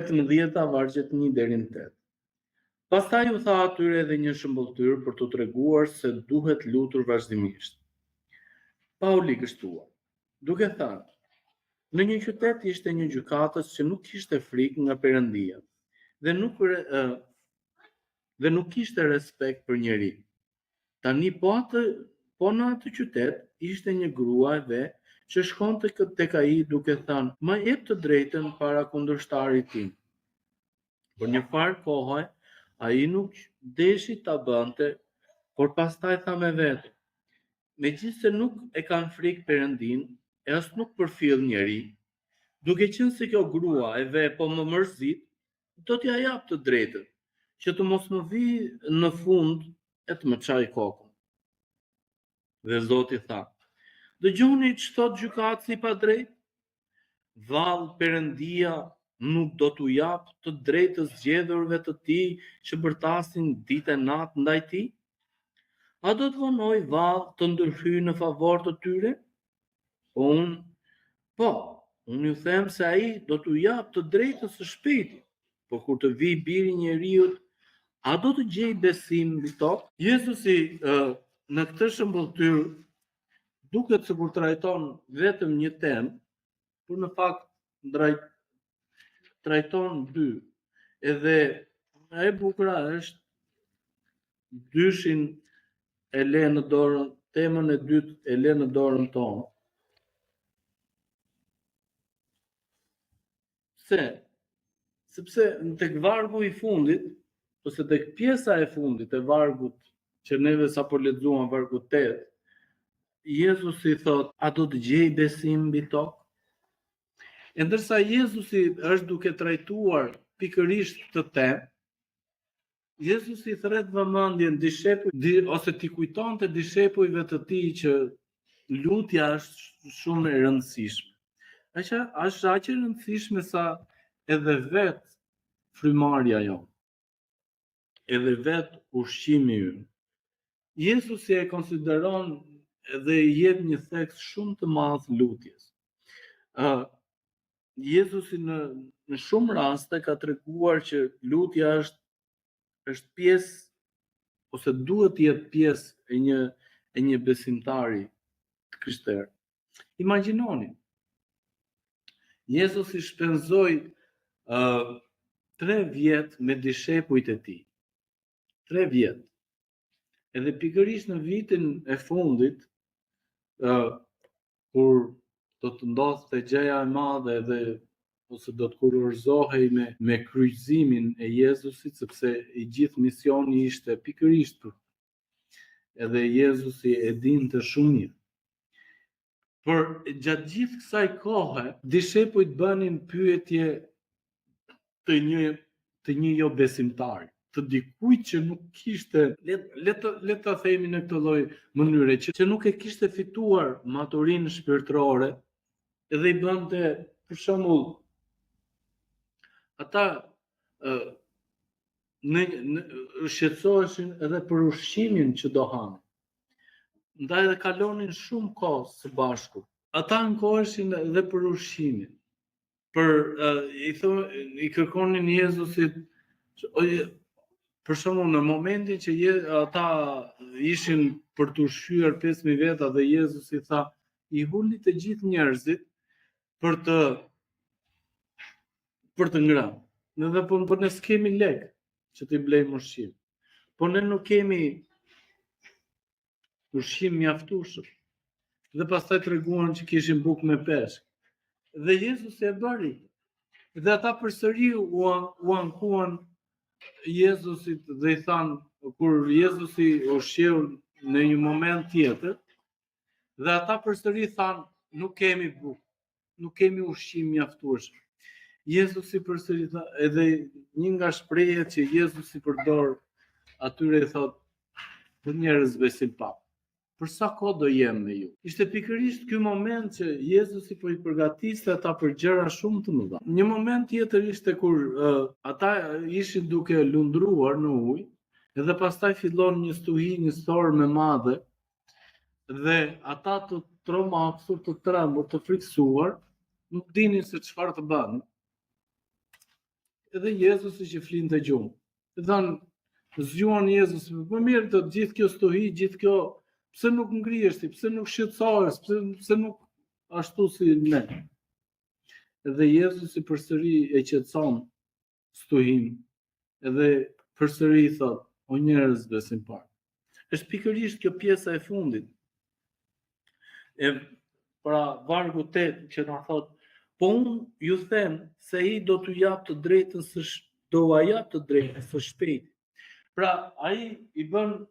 18 vargjet 1 deri në 8. Pastaj u tha atyre edhe një shëmbulltyr për t'u treguar se duhet lutur vazhdimisht. Pauli gështua, duke thënë: në një qytet ishte një gjykatës që nuk kishte frikë nga Perëndia dhe nuk kishte respekt për njeri. Tani po në atë qytet ishte një grua e ve që shkonte tek ai duke thënë: "Më jep të drejtën para kundërshtarit tim." Por një farë kohe ai nuk deshi ta bënte, por pastaj tha me vete: "Megjithse nuk e kanë frikë Perëndin, e as nuk përfill njeri, duke qenë se kjo grua e ve po më mërzit, do t'ja jap të drejtën, që të mos më vi në fund e të më çaj kokën." Dhe Zoti tha: "Dëgjoni ç'thot gjykatësi i padrejtë? Vallë Perëndia nuk do t'u jap të drejtë të zgjedhurve të tij që bërtasin ditë e natë ndaj tij? A do të vonoj vallë të ndërhyjë në favor të tyre? Unë ju them se ai do t'u jap të drejtën së shpejti, por kur të vijë Biri i Njeriut, a do të gjej besim mbi tokë?" Jezusi në këtë shëmbulltyr duket sikur trajton vetëm një temë, por në fakt trajton dy. Edhe e bukura është dyshin e le në dorën, temën e dytë e le në dorën tonë. Sepse tek vargu i fundit, ose tek pjesa e fundit e vargut që neve sapo lexuam, vargu 8, Jezusi thot: "A do të gjej besim mbi tokë?" E ndërsa Jezusi është duke trajtuar pikërisht këtë temë, Jezusi thret vëmendjen ose t'i kujtonte dishepujve të tij që lutja është shumë e rëndësishme. Është aq e rëndësishme sa edhe vetë frymarrja jonë, edhe vetë ushqimi ynë. Jezusi e konsideron dhe i jep një theks shumë të madh lutjes. Jezusi në shumë raste ka treguar që lutja është pjesë, ose duhet të jetë pjesë e një besimtari krishter. Imagjinoni, Jezusi shpenzoi 3 vjet me dishepujt e tij. 3 vjet. Edhe pikërisht në vitin e fundit, kur do të ndodhte gjëja e madhe ose do të kurorzohej me kryqëzimin e Jezusit, sepse i gjithë misioni ishte pikërisht për. Edhe Jezusi e dinte shumë mirë. Por gjatë gjithë kësaj kohe, dishepujt bënin pyetje të një jo besimtari, të dikujt që nuk kishte, le ta themi në këtë lloj mënyre, që nuk e kishte fituar maturinë shpirtërore, edhe i bënte, për shembull, ata shqetësoheshin edhe për ushqimin që do hanin. Ndaj edhe kalonin shumë kohë së bashku. Ata ankoheshin edhe për ushqimin. I kërkonin Jezusit, për shembull, në momentin që ata ishin për të ushqyer 5000 veta dhe Jezusi tha: "I huli të gjithë njerëzit për të ngrënë. Edhe po ne s'kemi lek që t'i blejmë ushqim. Po ne nuk kemi ushqim mjaftueshëm." Dhe pastaj treguan që kishin bukë me peshk. Dhe Jezusi e bëri. Dhe ata përsëri u ankuan Jezusit dhe i thanë, kur Jezusi ushqeu në një moment tjetër, dhe ata përsëri thanë: "Nuk kemi bukë, nuk kemi ushqim mjaftueshëm." Jezusi përsëri tha, edhe një nga shprehjet që Jezusi përdor atyre i thot: "Të njerëz besim pak. Për sa kohë do jem me ju?" Ishte pikërisht ky moment që Jezusi po i përgatiste ata për gjëra shumë të mëdha. Një moment tjetër ishte kur ata ishin duke lundruar në ujë, edhe pastaj fillon një stuhi, një storm e madhe, dhe ata të tromaksur, të trembur, të friksuar, nuk dinin se çfarë të bënin. edhe Jezusi që flinte gjumë. Dhe thanë, zgjuan Jezusi, më mirë të gjithë kjo stuhi, gjithë kjo, pse nuk ngrihesh ti, pse nuk shqetësohesh, pse nuk ashtu si ne. Edhe Jezusi përsëri e qetëson stuhin, edhe përsëri thot, o njerëz besimtar. Është pikërisht kjo pjesa e fundit. Pra vargu 8 që na thot, po unë ju them se ai do t'u jap të drejtën së shpejti. Pra ai i bën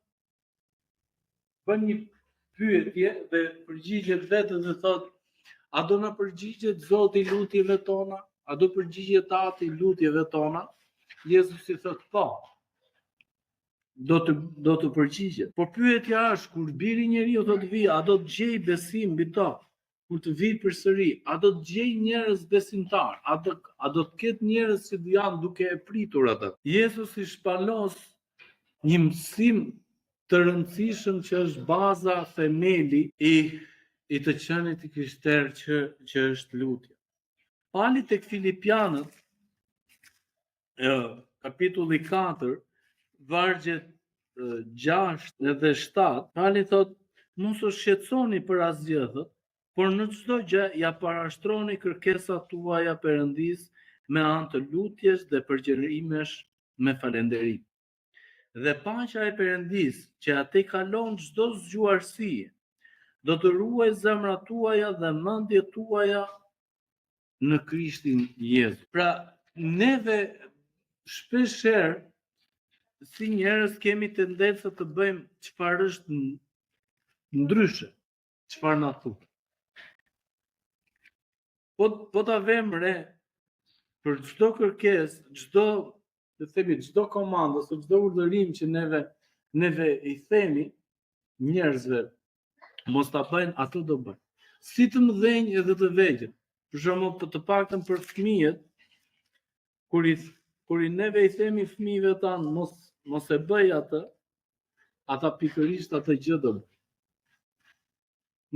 një pyetje dhe përgjigjet vetë dhe thot, a do na përgjigjet Zoti lutjeve tona? A do përgjigjet Ati lutjeve tona? Jezusi thot, po. Do të përgjigjet. Por pyetja është, kur biri njeriu do të vijë, a do të gjej besim mbi tokë? Kur të vijë përsëri, a do të gjej njerëz besimtar? A do të ketë njerëz që janë duke e pritur atë? Jezusi shpalos një mësim të rëndësishëm që është baza, themeli i të qenit i krishterë që është lutja. Pali tek Filipianët, kapitulli 4, vargjet 6 edhe 7, Pali thot, mos u shqetësoni për asgjë, por në çdo gjë ja parashtroni kërkesat tuaja Perëndis me anë të lutjes dhe përgjërimesh me falënderim. Dhe paqja e Perëndis, që atë kalon çdo zgjuarësi, do të ruaj zemrat tuaja dhe mendjet tuaja në Krishtin Jezu. Pra, neve shpeshherë si njerëz kemi tendencë të bëjmë çfarë është ndryshe, çfarë na thuhet. Po ta vëmë re për çdo kërkesë, çdo komandë ose çdo urdhërim që neve i themi njerëzve mos ta bëjnë, atë do bëjnë. Si të mëdhenj edhe të vegjël. Për shembull, të paktën për fëmijët, kur neve i themi fëmijëve tanë mos e bëj atë, ata pikërisht atë gjë do bëjnë.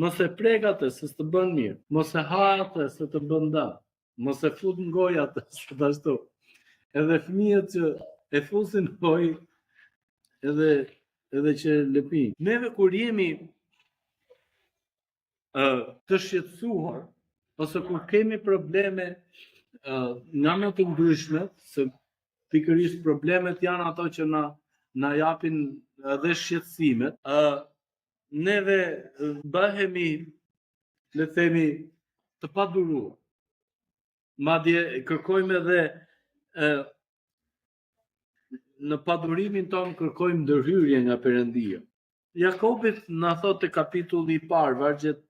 Mos e prek atë se s'të bën mirë, mos e ha atë se të bën dëm, mos e fut në gojë atë se ashtu. Edhe fëmijët që e fusin në gojë, edhe që lëpin. Neve kur jemi të shqetësuar, ose kur kemi probleme nga më të ndryshme, se pikërisht problemet janë ato që na japin edhe shqetësimet, neve bëhemi, le themi, të paduruar. Madje kërkojmë edhe në padurimin tonë kërkojmë ndërhyrje nga Perëndia. Jakobit na thot te kapitulli i parë, vargjet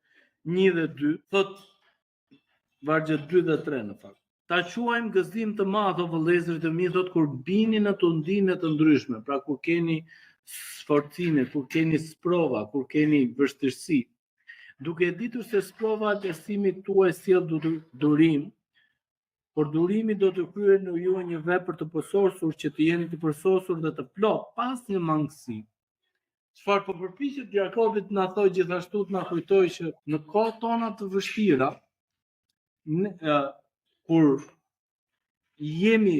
1 dhe 2, thot vargjet 2 dhe 3 në fakt. Ta quajmë gëzim të madh o vëllezër të mi, thot kur bini në tundime të ndryshme, pra kur keni sforcime, kur keni sprova, kur keni vështirësi, duke ditur se sprova e besimit tuaj sjell durim, por durimi do të kryejë në ju një vepër të përsosur që të jeni të përsosur dhe të plot, pas një mangësi. Çfarë po përpiqet Jakobit na thoj gjithashtu të na kujtoj që në kohët tona të vështira, kur jemi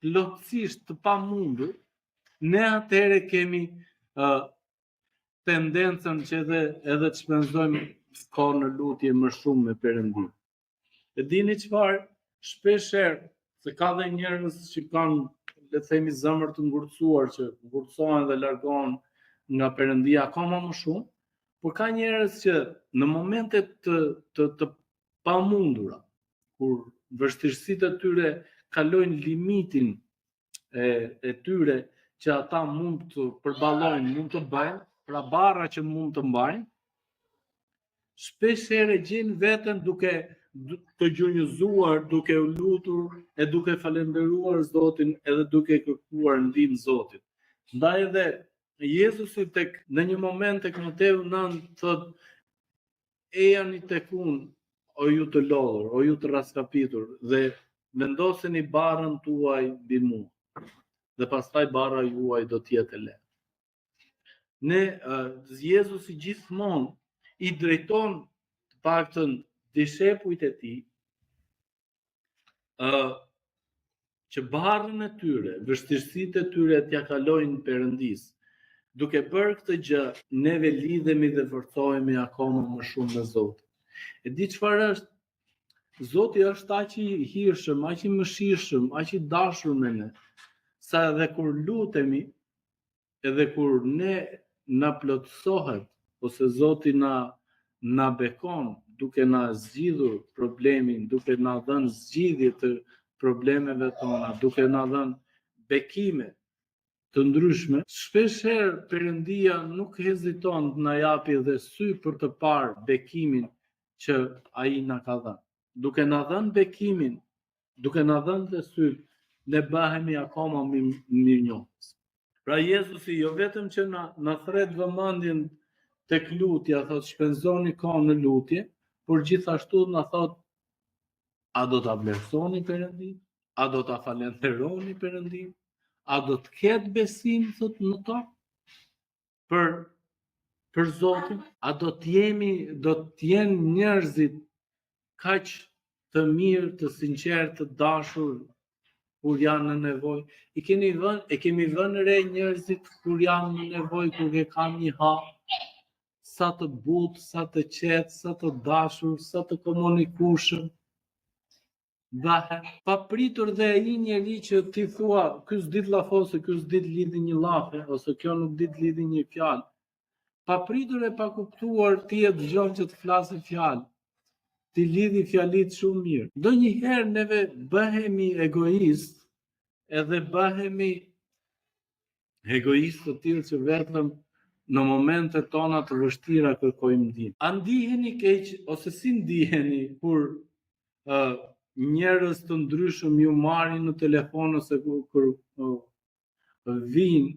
plotësisht të pamundur, ne atëherë kemi tendencën që edhe të shpenzojmë kohë në lutje më shumë me Perëndin. E dini çfarë? Shpeshherë, se ka dhe njerëz që kanë, le të themi, zemër të ngurtësuar, që ngurtësohen dhe largohen nga Perëndia akoma më shumë, por ka njerëz që në momente të pamundura, kur vështirësitë e tyre kalojnë limitin e tyre që ata mund të përballojnë, mund të bëjnë, pra barra që mund të mbajnë, shpesh herë gjejnë veten duke të gjunjëzuar, duke u lutur e duke falendëruar Zotin edhe duke kërkuar ndihmë Zotit. Ndaj edhe Jezusi në një moment tek Mateu 9 thot, ejani tek unë, o ju të lodhur, o ju të raskapitur, dhe vendoseni barrën tuaj mbi mua. Dhe pastaj barra juaj do të jetë e lehtë. Jezusi gjithmonë i drejton të paktën dishepujt e tij që barrën e tyre, vështirësitë e tyre t'ja kalojnë Perëndis. Duke bërë këtë gjë, neve lidhemi dhe forcohemi akoma më shumë me Zotin. E di çfarë është? Zoti është aq i hirshëm, aq i mëshirshëm, aq i dashur me ne, sa edhe kur lutemi, edhe kur ne na plotësohet, ose Zoti na bekon duke na zgjidhur problemin, duke na dhënë zgjidhje të problemeve tona, duke na dhënë bekime të ndryshme, shpesh herë Perëndia nuk heziton të na japi dhe sy për të parë bekimin që ai na ka dhënë. Duke na dhënë bekimin, duke na dhënë dhe sy, ne bëhemi akoma mirënjohës. Pra Jezusi jo vetëm që na thret vëmendjen tek lutja, thot shpenzoni kohën në lutje, por gjithashtu na thot a do ta vlerësoni Perëndin? A do ta falenderoni Perëndin? A do të ketë besim thot në to për Zotin? A do të jenë njerëzit kaq të mirë, të sinqertë, të dashur kur janë në nevojë? E kemi vënë re njerëzit kur janë në nevojë, kur e kanë një hap, sa të butë, sa të qetë, sa të dashur, sa të komunikueshëm. Papritur dhe ai njeri që ti thua, ky s'di të llafose, ky s'di të lidhi një llafe, ose kjo nuk di të lidhi një fjalë. Papritur e pa kuptuar ti e dëgjon që të flasë fjalë. Ti lidhi fjalit shumë mirë. Ndonjëherë neve bëhemi egoist, edhe bëhemi egoist të tillë që vetëm në momentet tona të vështira kërkojmë ndihmë. A ndiheni keq ose si ndiheni kur njerëz të ndryshëm ju marrin në telefon ose kur vinë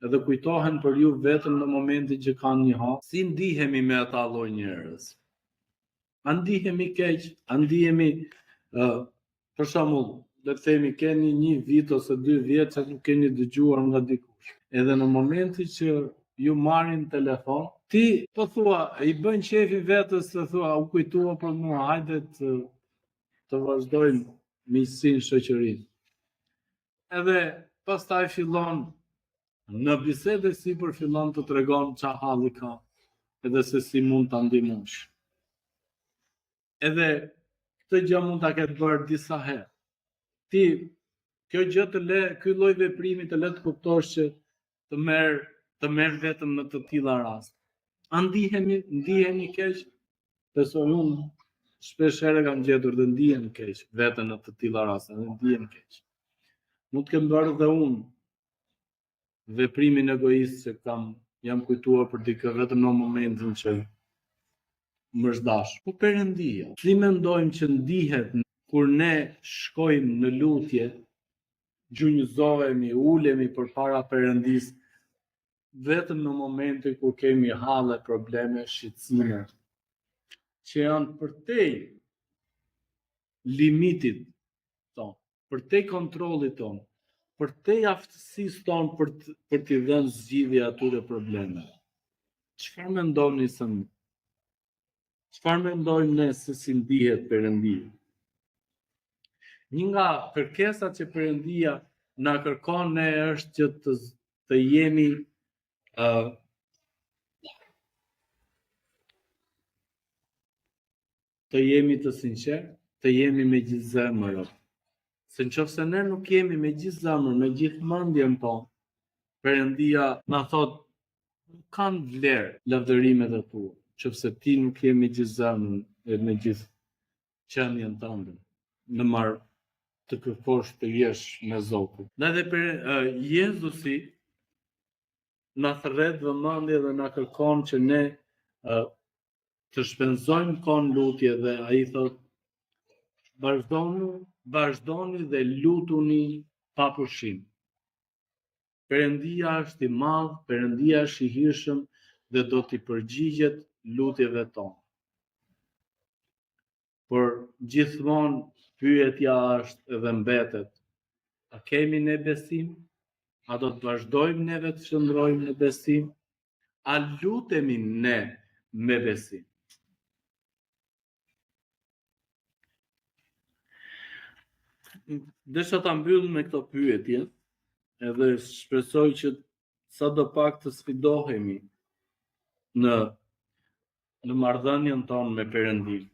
edhe kujtohen për ju vetëm në momentin që kanë një hap? Si ndihemi me ata lloj njerëz? A ndihemi keq? A ndihemi, për shembull, le të themi keni 1 vit ose 2 vjet që nuk keni dëgjuar nga dikush. Edhe në momentin që ju marrin telefon, ti po thua, i bën qefi vetes se thua, u kujtua për mua, hajde të vazhdojmë miqësinë, shoqërinë. Edhe pastaj fillon në bisedë sipër fillon të tregon çfarë halli ka, edhe se si mund ta ndihmosh. Edhe këtë gjë mund ta ketë bërë disa herë. Ti kjo gjë ky lloj veprimi të le të kuptosh që të merr vetëm në të tilla raste. A ndiheni keq? Besoj unë shpesh herë kam gjetur të ndihem keq vetëm në të tilla raste, dhe ndihem keq. Mund të kem bërë dhe unë veprimin egoist që jam kujtuar për dikë vetëm në momentin që më zhdash. Po Perëndia, si mendojmë që ndihet kur ne shkojmë në lutje, gjunjëzohemi, ulemi përpara Perëndis, vetëm në momentin kur kemi halle, probleme, shqetësime, që janë përtej limitit ton, përtej kontrollit ton, përtej aftësisë ton për t'i dhënë zgjidhje atyre problemeve. Çfarë mendojmë ne se si ndihet Perëndia? Një nga kërkesat që Perëndia na kërkon ne është që të jemi të sinqertë, të jemi me gjithë zemrën. Se nëse ne nuk jemi me gjithë zemrën, me gjithë mendjen tonë, Perëndia na thot nuk kanë vlerë lavdërimet e tua, nëse ti nuk je me gjithë zemrën e me gjithë qendjen tënde në marrë të kërkosh të jesh me Zotin. Dhe edhe Jezusi na thret vëmendje dhe na kërkon që ne të shpenzojmë kohën lutje, dhe ai thot vazhdoni dhe lutuni pa pushim. Perëndia është i madh, Perëndia është i hirshëm dhe do t'i përgjigjet lutjeve tona. Por gjithmonë pyetja është edhe mbetet, a kemi ne besim? A do të vazhdojmë neve të qëndrojmë në besim? A lutemi ne me besim? desha ta mbyll me këto pyetje, edhe shpresoj që sadopak të sfidohemi në marrëdhënien tonë me Perëndin.